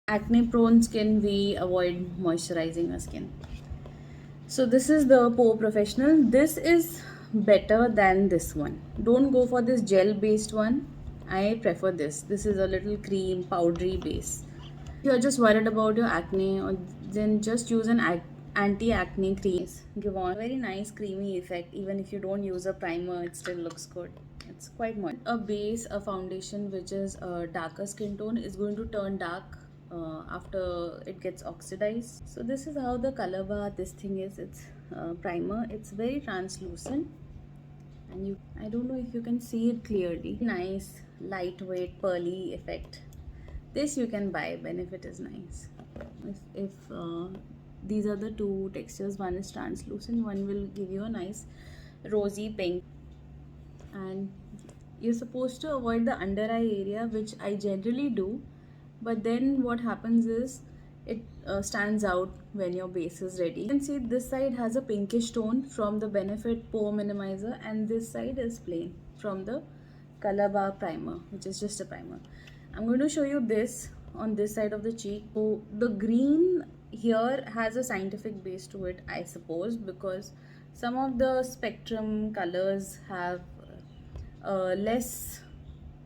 Acne prone skin, we avoid moisturizing our skin. So this is the Pore Professional. This is better than this one. Don't go for this gel based one. I prefer this. This is a little cream powdery base. If you're just worried about your acne, or then just use an anti-acne cream. Give on a very nice creamy effect. Even if you don't use a primer, it still looks good. It's quite much. A base, a foundation which is a darker skin tone is going to turn dark after it gets oxidized. So this is how the color bar this thing is. It's primer. It's very translucent, and I don't know if you can see it clearly. Nice lightweight pearly effect. This you can buy. Benefit is nice. If these are the two textures, one is translucent, one will give you a nice rosy pink. And you're supposed to avoid the under eye area, which I generally do, but then what happens is it stands out when your base is ready. You can see this side has a pinkish tone from the Benefit Pore Minimizer, and this side is plain from the Color Bar Primer, which is just a primer. I'm going to show you this on this side of the cheek. So the green here has a scientific base to it, I suppose, because some of the spectrum colors have less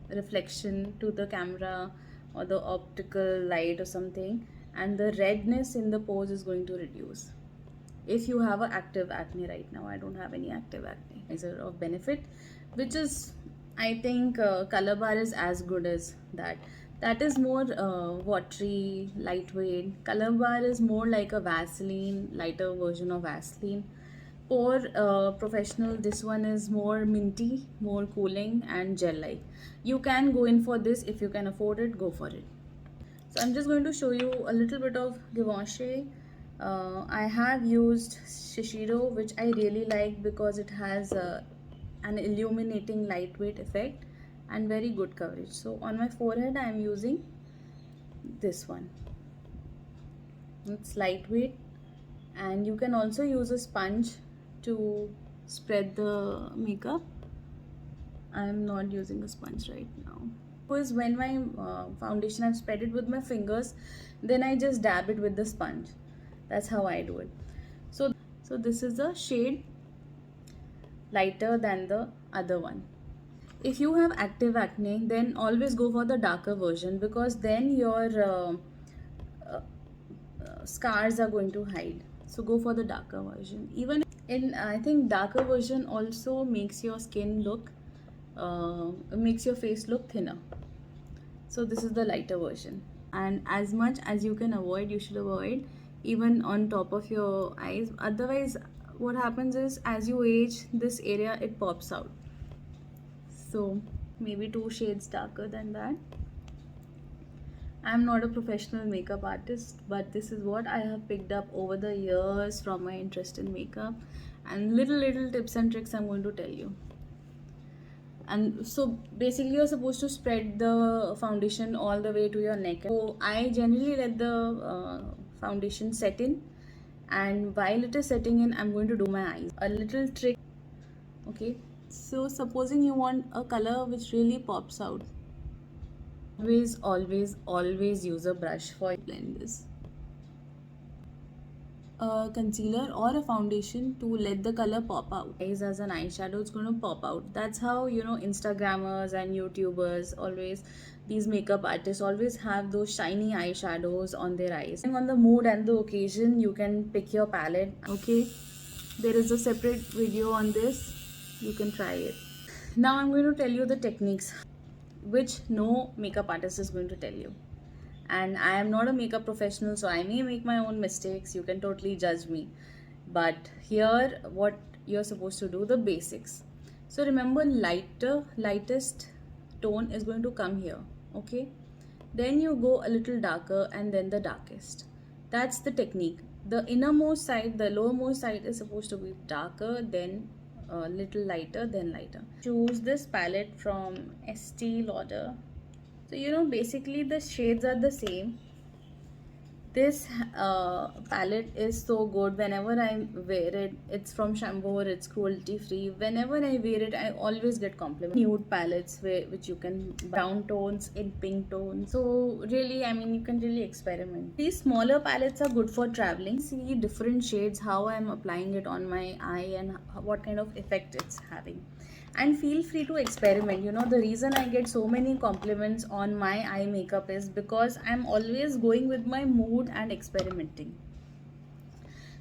reflection to the camera or the optical light or something, and the redness in the pores is going to reduce. If you have an active acne right now, I don't have any active acne. Is of Benefit, which is, I think, Color Bar is as good as that. That is more watery, lightweight. Color Bar is more like a Vaseline, lighter version of Vaseline. Or Professional, this one is more minty, more cooling and gel like. You can go in for this. If you can afford it, go for it. So I'm just going to show you a little bit of Givenchy. I have used Shiseido, which I really like because it has an illuminating lightweight effect and very good coverage. So on my forehead I am using this one. It's lightweight, and you can also use a sponge to spread the makeup. I am not using a sponge right now. Because when my foundation, I've spread it with my fingers, then I just dab it with the sponge. That's how I do it. So this is a shade lighter than the other one. If you have active acne, then always go for the darker version, because then your uh, scars are going to hide. So go for the darker version. Even in, I think darker version also makes your skin look makes your face look thinner. So this is the lighter version, and as much as you can avoid, you should avoid even on top of your eyes. Otherwise what happens is, as you age, this area it pops out. So maybe 2 shades darker than that. I'm not a professional makeup artist, but this is what I have picked up over the years from my interest in makeup, and little tips and tricks I'm going to tell you. And so basically you're supposed to spread the foundation all the way to your neck. So I generally let the foundation set in, and while it is setting in, I'm going to do my eyes. A little trick. Okay, so supposing you want a color which really pops out, always use a brush for blend this. A concealer or a foundation to let the color pop out. Eyes as an eyeshadow, it's going to pop out. That's how, you know, Instagrammers and YouTubers always, these makeup artists always have those shiny eyeshadows on their eyes. Depending on the mood and the occasion, you can pick your palette. Okay, there is a separate video on this. You can try it. Now I'm going to tell you the techniques which no makeup artist is going to tell you. And I am not a makeup professional, so I may make my own mistakes. You can totally judge me. But here, what you're supposed to do, the basics. So remember, lightest tone is going to come here. Okay, then you go a little darker, and then the darkest. That's the technique. The innermost side, the lowermost side is supposed to be darker, then a little lighter, then lighter. Choose this palette from Estee Lauder. So, you know, basically the shades are the same. This palette is so good. Whenever I wear it, it's from Shampoo, it's cruelty free. Whenever I wear it, I always get compliments. Nude palettes which you can brown tones in pink tones. So really, I mean, you can really experiment. These smaller palettes are good for traveling. See different shades, how I'm applying it on my eye, and what kind of effect it's having. And feel free to experiment. You know, the reason I get so many compliments on my eye makeup is because I'm always going with my mood and experimenting.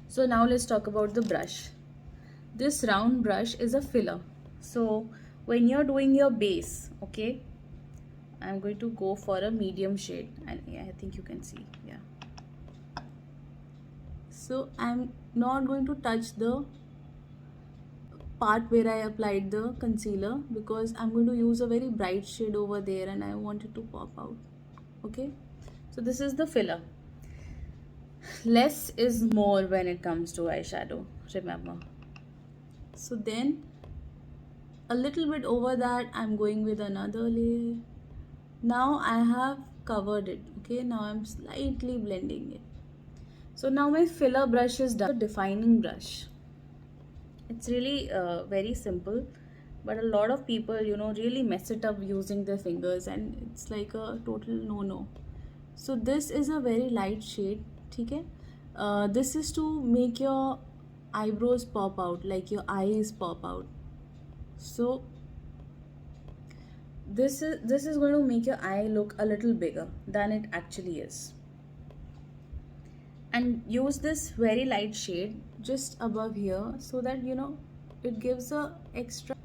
So now let's talk about the brush. This round brush is a filler. So when you're doing your base, okay, I'm going to go for a medium shade, and yeah, I think you can see, yeah. So I'm not going to touch the part where I applied the concealer because I'm going to use a very bright shade over there and I want it to pop out. Okay, so this is the filler. Less is more when it comes to eyeshadow, remember. So then a little bit over that, I'm going with another layer. Now I have covered it. Okay, now I'm slightly blending it. So now my filler brush is done. Defining brush. It's really very simple, but a lot of people, you know, really mess it up using their fingers, and it's like a total no-no. So this is a very light shade, okay? This is to make your eyebrows pop out, like your eyes pop out. So this is going to make your eye look a little bigger than it actually is. And use this very light shade just above here so that, you know, it gives a extra,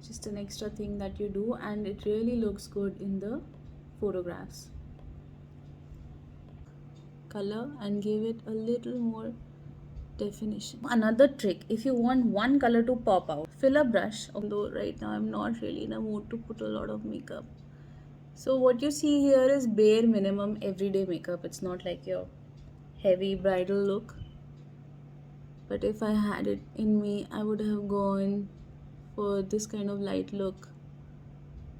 just an extra thing that you do, and it really looks good in the photographs. Color and give it a little more definition. Another trick, if you want one color to pop out, fill a brush, although right now I'm not really in a mood to put a lot of makeup. So what you see here is bare minimum everyday makeup. It's not like your heavy bridal look, but if I had it in me, I would have gone for this kind of light look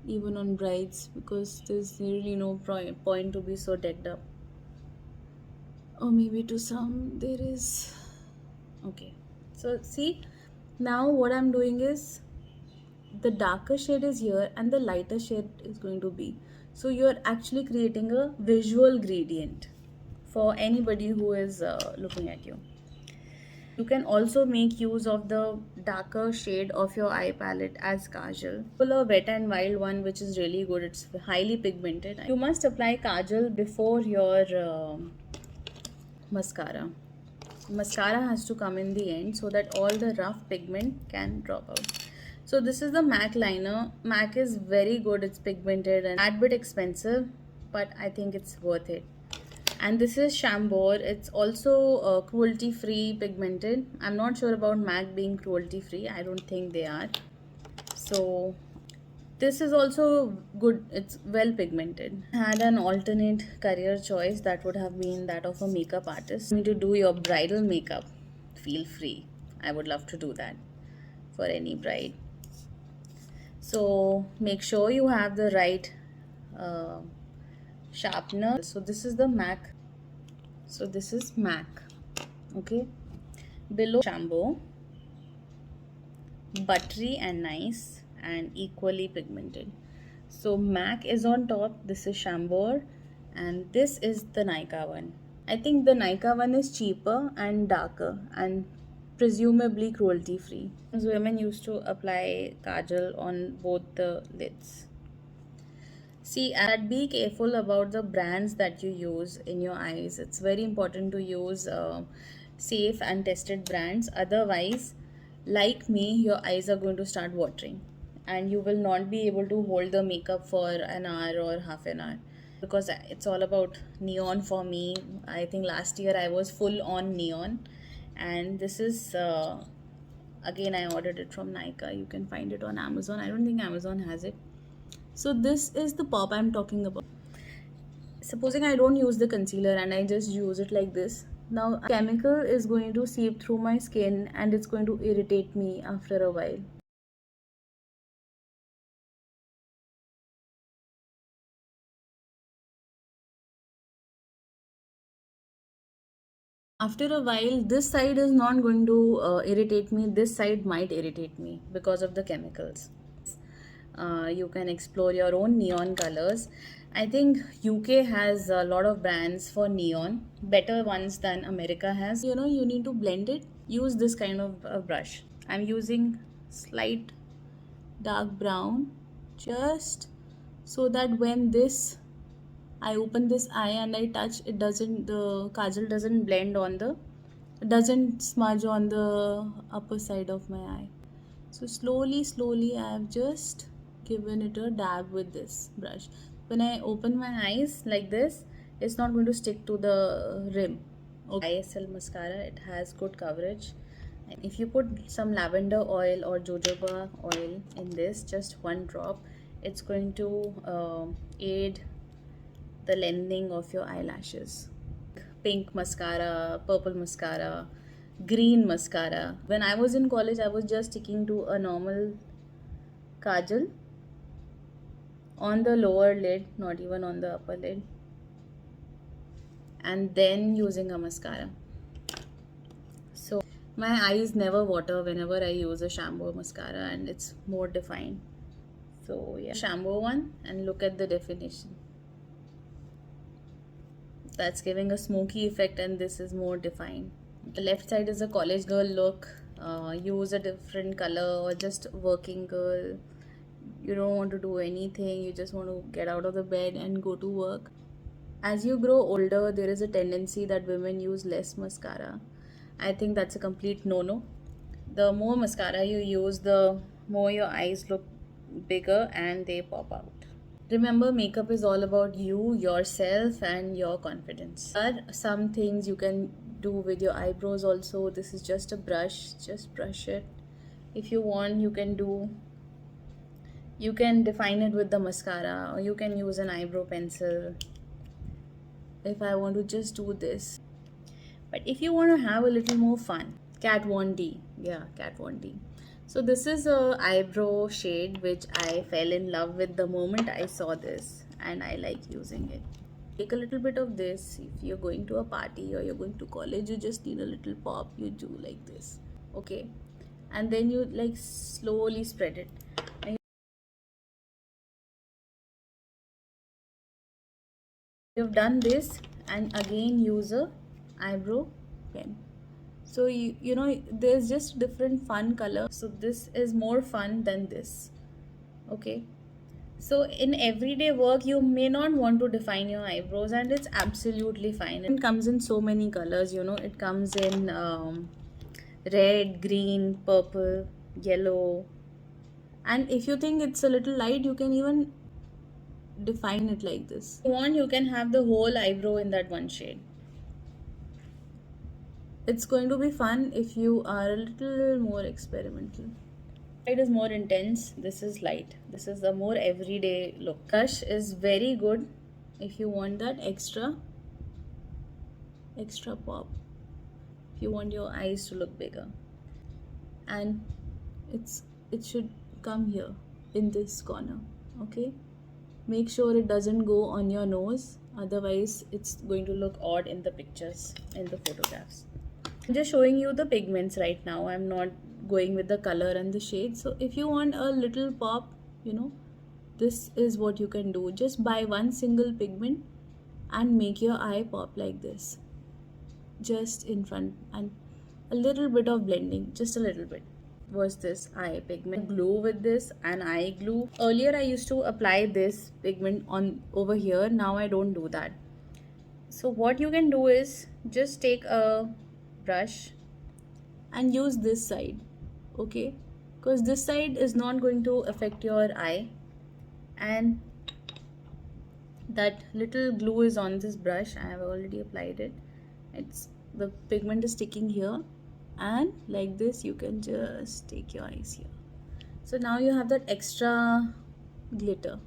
even on brides, because there's really no point to be so decked up. Or maybe to some there is. Okay, so see, now what I'm doing is the darker shade is here and the lighter shade is going to be, so you're actually creating a visual gradient for anybody who is looking at you. You can also make use of the darker shade of your eye palette as kajal. Pull a Wet n Wild one, which is really good. It's highly pigmented. You must apply kajal before your mascara. Mascara has to come in the end so that all the rough pigment can drop out. So this is the MAC liner. MAC is very good. It's pigmented and a bit expensive, but I think it's worth it. And this is Chambord. It's also cruelty free pigmented. I'm not sure about MAC being cruelty free. I don't think they are. So this is also good. It's well pigmented. Had an alternate career choice, that would have been that of a makeup artist. You need to do your bridal makeup, feel free. I would love to do that for any bride. So make sure you have the right uh, sharpener. So this is the MAC. So this is MAC. Okay. Below Shampoo, buttery and nice and equally pigmented. So MAC is on top, this is Chambord, and this is the Nykaa one. I think the Nykaa one is cheaper and darker and presumably cruelty free. Women used to apply kajal on both the lids. See, and be careful about the brands that you use in your eyes. It's very important to use safe and tested brands. Otherwise, like me, your eyes are going to start watering and you will not be able to hold the makeup for an hour or half an hour, because it's all about neon for me. I think last year I was full on neon, and this is again, I ordered it from Nykaa. You can find it on Amazon. I don't think Amazon has it. So this is the pop I'm talking about. Supposing I don't use the concealer and I just use it like this. Now chemical is going to seep through my skin and it's going to irritate me after a while. After a while, this side is not going to irritate me. This side might irritate me because of the chemicals. You can explore your own neon colors. I think UK has a lot of brands for neon, better ones than America has. You know, you need to blend it. Use this kind of brush. I'm using slight dark brown, just so that when this I open this eye and I touch, it doesn't, the kajal doesn't blend on the, doesn't smudge on the upper side of my eye. So slowly I have just given it a dab with this brush. When I open my eyes like this, it's not going to stick to the rim. Okay. ISL mascara, it has good coverage. And if you put some lavender oil or jojoba oil in this, just one drop, it's going to aid the lengthening of your eyelashes. Pink mascara, purple mascara, green mascara. When I was in college, I was just sticking to a normal kajal on the lower lid, not even on the upper lid, and then using a mascara. So my eyes never water whenever I use a shampoo mascara, and it's more defined. So yeah, shampoo one, and look at the definition. That's giving a smoky effect, and this is more defined. The left side is a college girl look. Use a different color, or just working girl. You don't want to do anything, you just want to get out of the bed and go to work. As you grow older, there is a tendency that women use less mascara. I think that's a complete no-no. The more mascara you use, the more your eyes look bigger and they pop out. Remember, makeup is all about you, yourself, and your confidence. There are some things you can do with your eyebrows also. This is just a brush, just brush it. If you want, you can define it with the mascara, or you can use an eyebrow pencil. If I want to just do this. But if you want to have a little more fun, Kat Von D. Yeah, Kat Von D. So this is a eyebrow shade which I fell in love with the moment I saw this, and I like using it. Take a little bit of this. If you're going to a party or you're going to college, you just need a little pop. You do like this, okay? And then you like slowly spread it. And you've done this, and again use a eyebrow pen. So you know, there's just different fun color. So this is more fun than this, okay? So in everyday work, you may not want to define your eyebrows, and it's absolutely fine. It comes in so many colors, you know. It comes in red, green, purple, yellow. And if you think it's a little light, you can even define it like this. If you want, you can have the whole eyebrow in that one shade. It's going to be fun if you are a little more experimental. It is more intense. This is light. This is the more everyday look. Blush is very good if you want that extra pop. If you want your eyes to look bigger, and it should come here in this corner. Okay. Make sure it doesn't go on your nose. Otherwise, it's going to look odd in the pictures, in the photographs. I'm just showing you the pigments right now. I'm not going with the color and the shade. So if you want a little pop, you know, this is what you can do. Just buy one single pigment and make your eye pop like this, just in front, and a little bit of blending, just a little bit. Was this eye pigment glue with this, and eye glue. Earlier I used to apply this pigment on over here. Now I don't do that. So what you can do is just take a brush and use this side, okay? Because this side is not going to affect your eye, and that little glue is on this brush. I have already applied it. It's the pigment is sticking here, and like this you can just take your eyes here. So now you have that extra glitter,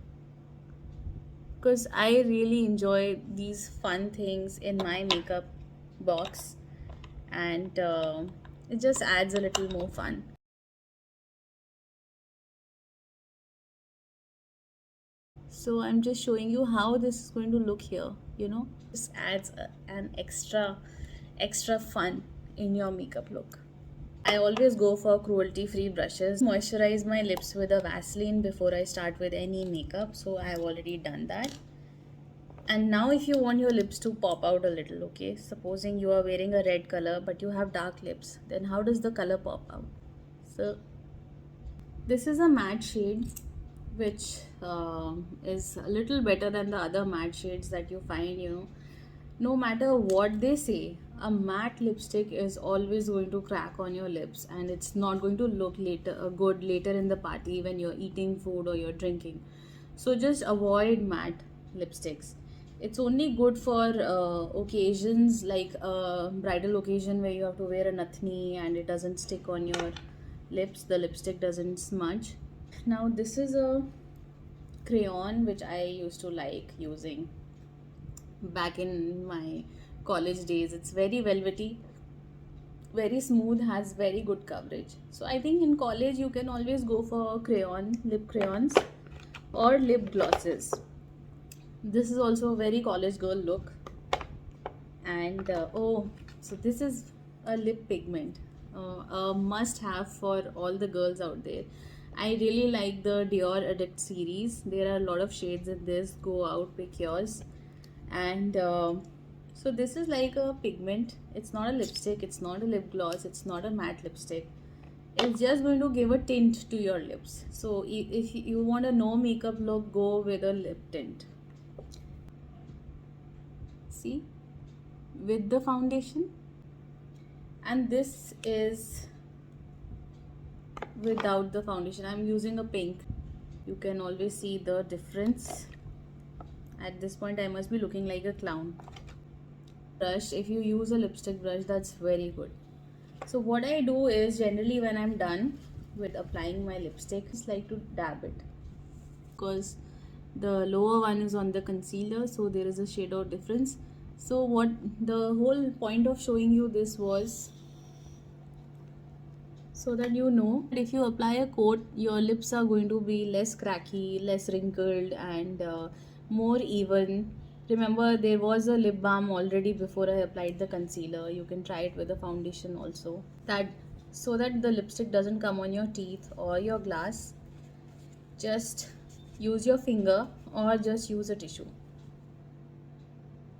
because I really enjoy these fun things in my makeup box, and it just adds a little more fun. So I'm just showing you how this is going to look here, you know. This adds an extra extra fun in your makeup look. I always go for cruelty free brushes. Moisturize my lips with a Vaseline before I start with any makeup, so I have already done that. And now if you want your lips to pop out a little, okay, supposing you are wearing a red color but you have dark lips, then how does the color pop out? So this is a matte shade which is a little better than the other matte shades that you find, no matter what they say, a matte lipstick is always going to crack on your lips, and it's not going to look good later in the party when you're eating food or you're drinking. So just avoid matte lipsticks. It's only good for occasions like a bridal occasion where you have to wear a nathni and it doesn't stick on your lips, the lipstick doesn't smudge. Now this is a crayon which I used to like using back in my college days. It's very velvety, very smooth, has very good coverage. So I think in college you can always go for lip crayons or lip glosses. This is also a very college girl look. And oh, so this is a lip pigment, a must have for all the girls out there. I really like the Dior Addict series. There are a lot of shades in this. Go out, pick yours. And so this is like a pigment. It's not a lipstick, it's not a lip gloss, it's not a matte lipstick. It's just going to give a tint to your lips. So if you want a no makeup look, go with a lip tint. See, with the foundation. And this is without the foundation. I'm using a pink. You can always see the difference. At this point I must be looking like a clown. Brush, if you use a lipstick brush, that's very good. So what I do is, generally when I'm done with applying my lipstick, I just like to dab it, because the lower one is on the concealer, so there is a shade of difference. So what the whole point of showing you this was so that you know that if you apply a coat, your lips are going to be less cracky, less wrinkled, and more even. Remember, there was a lip balm already before I applied the concealer. You can try it with the foundation also. That so that the lipstick doesn't come on your teeth or your glass. Just use your finger or just use a tissue.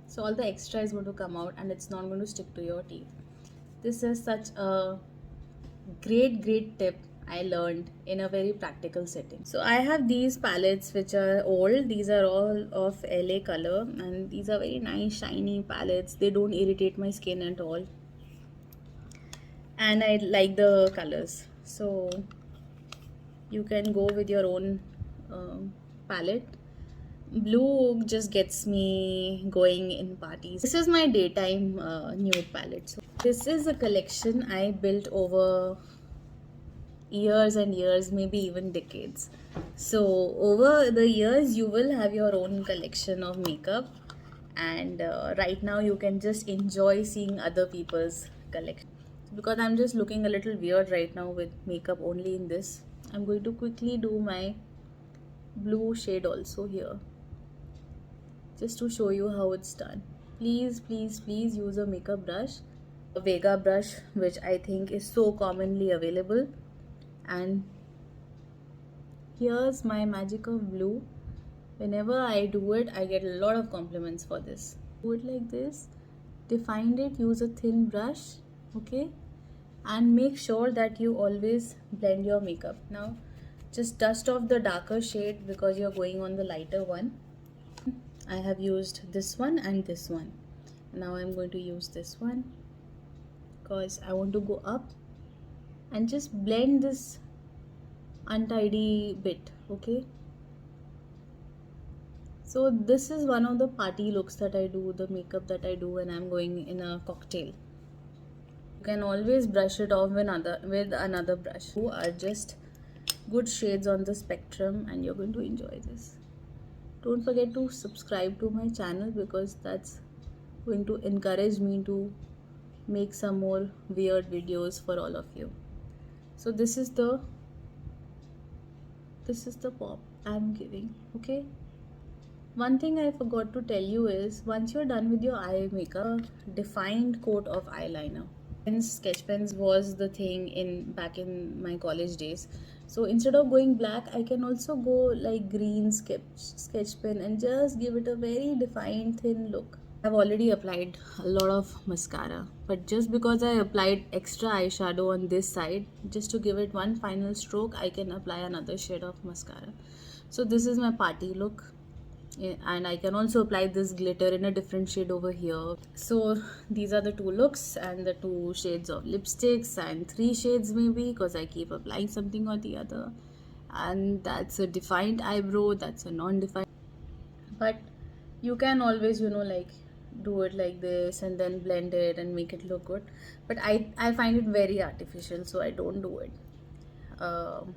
So all the extra is going to come out and it's not going to stick to your teeth. This is such a great tip I learned in a very practical setting. So I have these palettes which are old. These are all of LA Color, and these are very nice shiny palettes. They don't irritate my skin at all, and I like the colors. So you can go with your own palette. Blue just gets me going in parties. This is my daytime nude palette. So this is a collection I built over years and years, maybe even decades. So over the years you will have your own collection of makeup, and right now you can just enjoy seeing other people's collection. Because I'm just looking a little weird right now with makeup only in this, I'm going to quickly do my blue shade also here, just to show you how it's done. Please use a makeup brush, a Vega brush, which I think is so commonly available. And here's my magic of blue. Whenever I do it, I get a lot of compliments for this. Do it like this, define it, use a thin brush, okay, and make sure that you always blend your makeup. Now just dust off the darker shade because you're going on the lighter one. I have used this one and this one. Now I'm going to use this one because I want to go up and just blend this untidy bit, okay. So this is one of the party looks that I do, the makeup that I do when I'm going in a cocktail. You can always brush it off with another brush. Who are just good shades on the spectrum, and you're going to enjoy this. Don't forget to subscribe to my channel because that's going to encourage me to make some more weird videos for all of you. So this is the pop I'm giving, okay. One thing I forgot to tell you is once you're done with your eye makeup, defined coat of eyeliner. Pens, sketch pens was the thing in back in my college days. So instead of going black, I can also go like green sketch pen and just give it a very defined thin look. I've already applied a lot of mascara, but just because I applied extra eyeshadow on this side, just to give it one final stroke, I can apply another shade of mascara. So this is my party look. Yeah, and I can also apply this glitter in a different shade over here. So these are the two looks and the two shades of lipsticks and three shades maybe because I keep applying something or the other. And that's a defined eyebrow, that's a non-defined. But you can always, like do it like this and then blend it and make it look good. But I find it very artificial, so I don't do it. Um,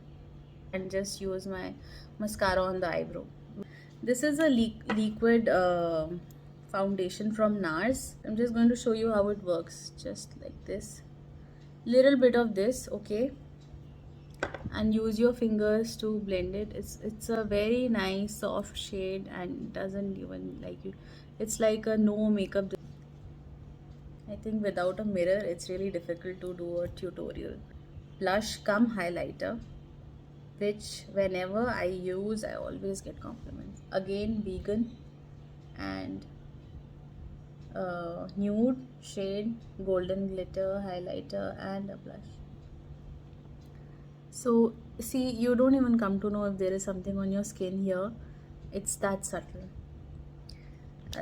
and just use my mascara on the eyebrow. This is a liquid foundation from NARS. I'm just going to show you how it works. Just like this. Little bit of this, okay? And use your fingers to blend it. It's a very nice soft shade and doesn't even like you. It's like a no makeup. I think without a mirror, it's really difficult to do a tutorial. Blush cum highlighter, which whenever I use, I always get compliments. Again, vegan and nude shade, golden glitter highlighter and a blush. So see, you don't even come to know if there is something on your skin here. It's that subtle.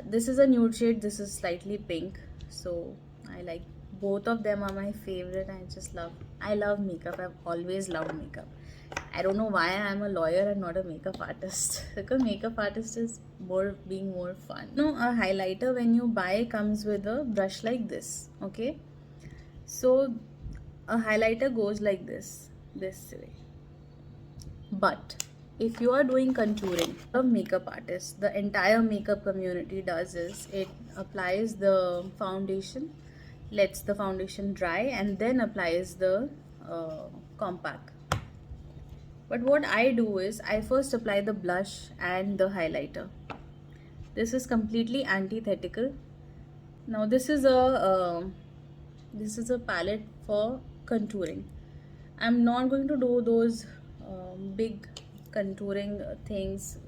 This is a nude shade, this is slightly pink, so I like both of them are my favorite. I love makeup. I've always loved makeup. I don't know why I'm a lawyer and not a makeup artist because makeup artist is being more fun. No, a highlighter when you buy comes with a brush like this, okay? So a highlighter goes like this way. But if you are doing contouring, a makeup artist, the entire makeup community does is it applies the foundation, lets the foundation dry, and then applies the compact. But what I do is I first apply the blush and the highlighter. This is completely antithetical. Now this is a palette for contouring. I'm not going to do those big contouring things.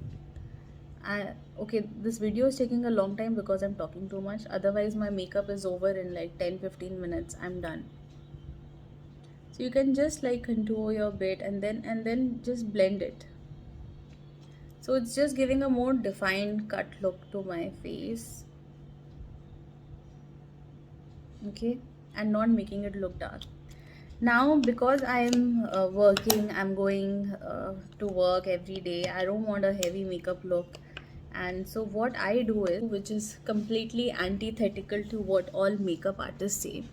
Okay, this video is taking a long time because I'm talking too much. Otherwise my makeup is over in like 10-15 minutes. I'm done. So you can just like contour your bit and then just blend it. So it's just giving a more defined cut look to my face. Okay, and not making it look dark. Now because I'm working, I'm going to work every day, I don't want a heavy makeup look. And so what I do is, which is completely antithetical to what all makeup artists say,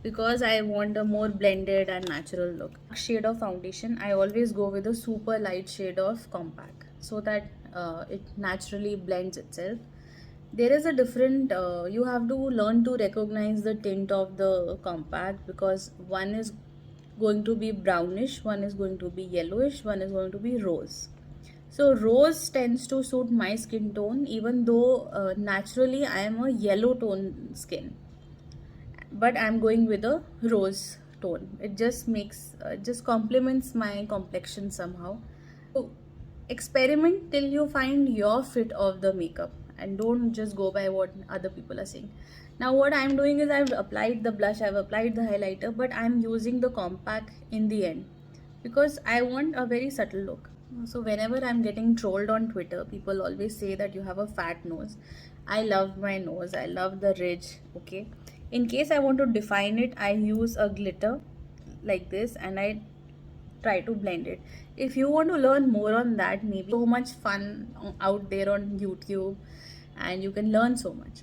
because I want a more blended and natural look. Shade of foundation, I always go with a super light shade of compact so that it naturally blends itself. There is a different, you have to learn to recognize the tint of the compact because one is going to be brownish, one is going to be yellowish, one is going to be rose. So rose tends to suit my skin tone even though naturally I am a yellow tone skin, but I'm going with a rose tone. It just makes just complements my complexion somehow. So experiment till you find your fit of the makeup and don't just go by what other people are saying. Now what I'm doing is I've applied the blush, I've applied the highlighter, but I'm using the compact in the end because I want a very subtle look. So whenever I'm getting trolled on Twitter, people always say that you have a fat nose. I love my nose, I love the ridge, okay? In case I want to define it, I use a glitter like this and I try to blend it. If you want to learn more on that, maybe so much fun out there on YouTube and you can learn so much.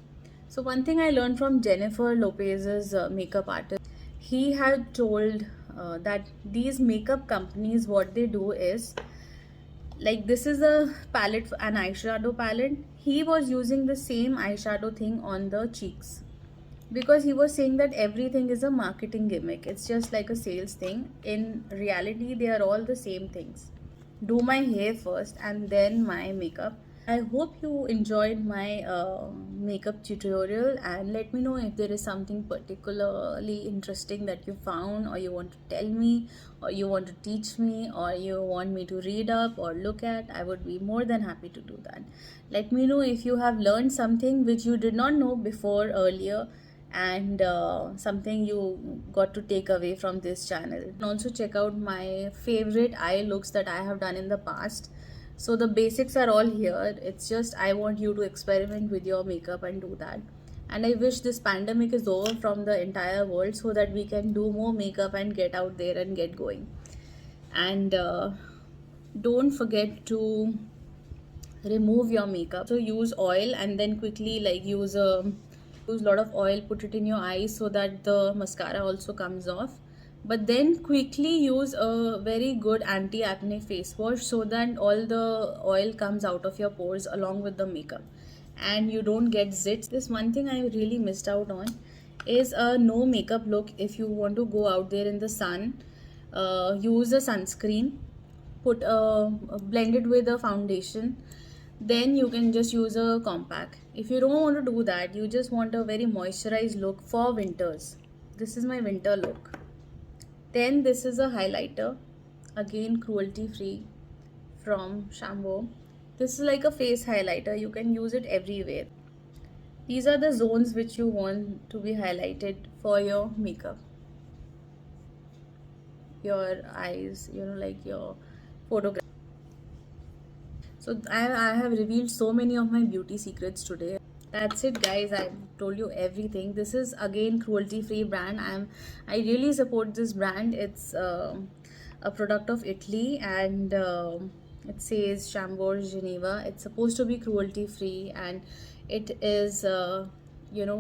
So one thing I learned from Jennifer Lopez's makeup artist, he had told that these makeup companies, what they do is, like this is a palette, an eyeshadow palette. He was using the same eyeshadow thing on the cheeks because he was saying that everything is a marketing gimmick. It's just like a sales thing. In reality, they are all the same things. Do my hair first and then my makeup. I hope you enjoyed my makeup tutorial, and let me know if there is something particularly interesting that you found, or you want to tell me, or you want to teach me, or you want me to read up or look at. I would be more than happy to do that. Let me know if you have learned something which you did not know before earlier, and something you got to take away from this channel. And also check out my favorite eye looks that I have done in the past. So the basics are all here. It's just I want you to experiment with your makeup and do that. And I wish this pandemic is over from the entire world so that we can do more makeup and get out there and get going. And don't forget to remove your makeup. So use oil and then quickly like use a lot of oil, put it in your eyes so that the mascara also comes off. But then quickly use a very good anti-acne face wash so that all the oil comes out of your pores along with the makeup and you don't get zits. This one thing I really missed out on is a no makeup look. If you want to go out there in the sun, use a sunscreen, put blend it with a foundation, then you can just use a compact. If you don't want to do that, you just want a very moisturized look for winters, this is my winter look. Then this is a highlighter, again cruelty free from Shampoo. This is like a face highlighter, you can use it everywhere. These are the zones which you want to be highlighted for your makeup, your eyes, like your photograph. So I have revealed so many of my beauty secrets today. That's it guys, I've told you everything. This is again cruelty free brand. I really support this brand. It's a product of Italy, and it says Chambord Geneva. It's supposed to be cruelty free, and it is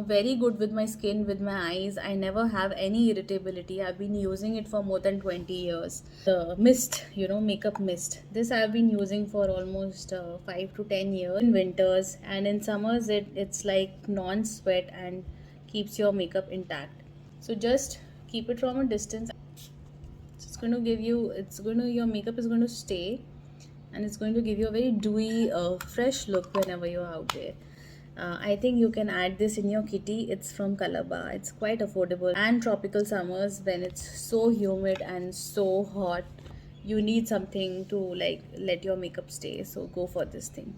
very good with my skin, with my eyes. I never have any irritability. I've been using it for more than 20 years. The mist, makeup mist, this I've been using for almost 5 to 10 years in winters, and in summers it's like non-sweat and keeps your makeup intact. So just keep it from a distance. It's going to give you, your makeup is going to stay, and it's going to give you a very dewy fresh look whenever you're out there. I think you can add this in your kitty. It's from Calabar. It's quite affordable. And tropical summers, when it's so humid and so hot, you need something to like let your makeup stay. So go for this thing.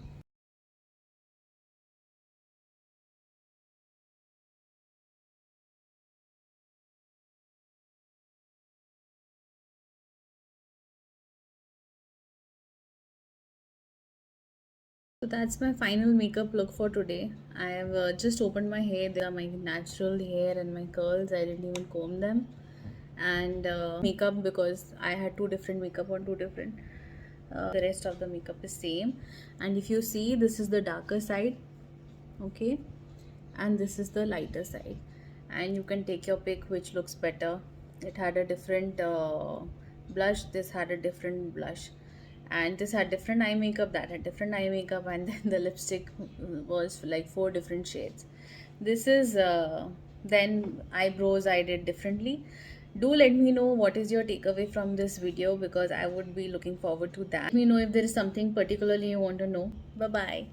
So that's my final makeup look for today. I have just opened my hair. They are my natural hair and my curls. I didn't even comb them. And makeup, because I had two different makeup on two different. The rest of the makeup is same. And if you see, this is the darker side, okay, and this is the lighter side. And you can take your pick which looks better. It had a different blush. This had a different blush, and this had different eye makeup, that had different eye makeup, and then the lipstick was like 4 different shades. This is then eyebrows I did differently. Do let me know what is your takeaway from this video, because I would be looking forward to that. Let me know if there is something particularly you want to know. Bye bye.